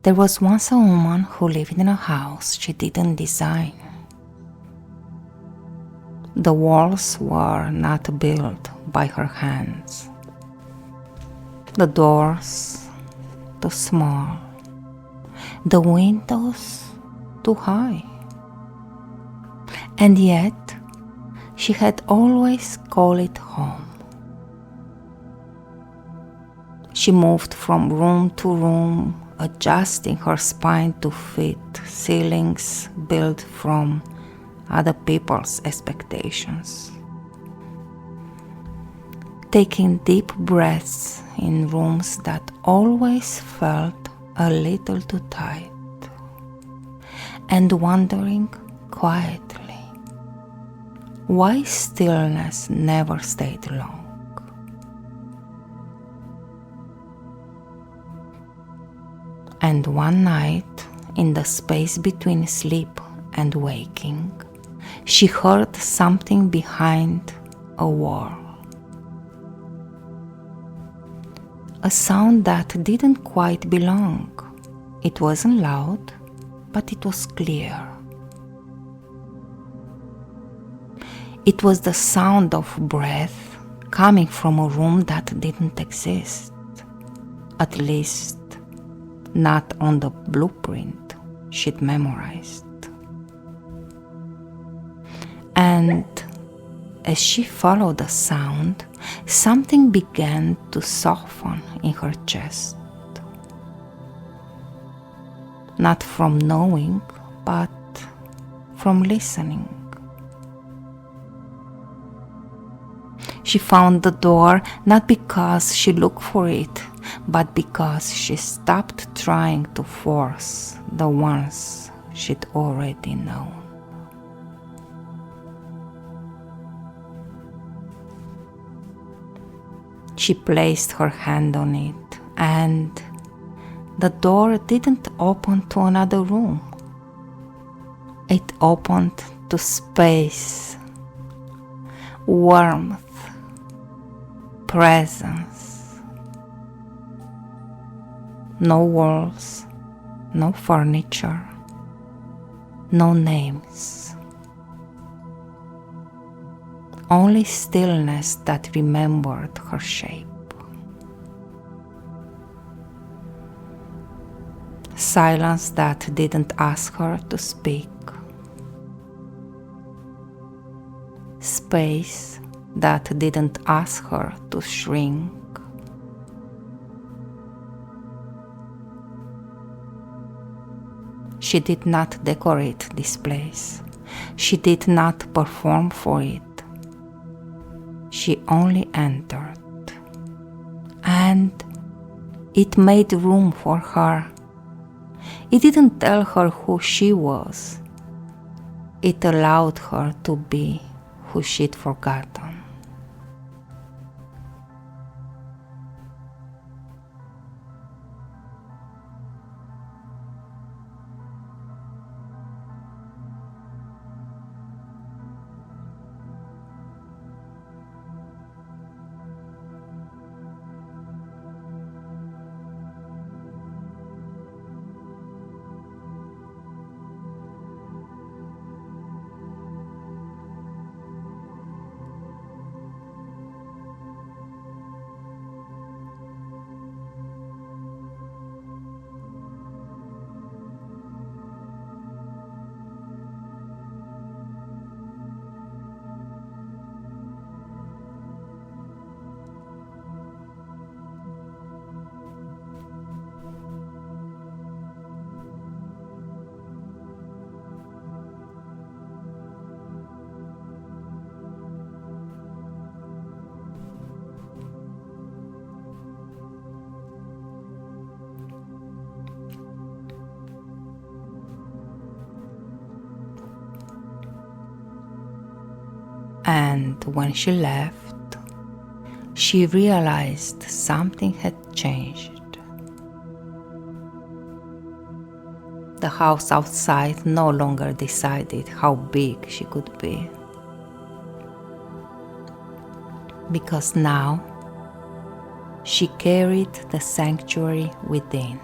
There was once a woman who lived in a house she didn't design. The walls were not built by her hands. The doors too small. The windows too high. And yet, she had always called it home. She moved from room to room, adjusting her spine to fit ceilings built from other people's expectations. Taking deep breaths in rooms that always felt a little too tight, and wondering quietly why stillness never stayed long. And one night, in the space between sleep and waking, she heard something behind a wall. A sound that didn't quite belong. It wasn't loud, but it was clear. It was the sound of breath coming from a room that didn't exist, at least not on the blueprint she'd memorized. And as she followed the sound, something began to soften in her chest. Not from knowing, but from listening. She found the door not because she looked for it, but because she stopped trying to force the ones she'd already known. She placed her hand on it, and the door didn't open to another room. It opened to space, warmth, presence. No walls, no furniture, no names. Only stillness that remembered her shape. Silence that didn't ask her to speak. Space that didn't ask her to shrink. She did not decorate this place. She did not perform for it. She only entered. And it made room for her. It didn't tell her who she was. It allowed her to be who she'd forgotten. And when she left, she realized something had changed. The house outside no longer decided how big she could be. Because now she carried the sanctuary within.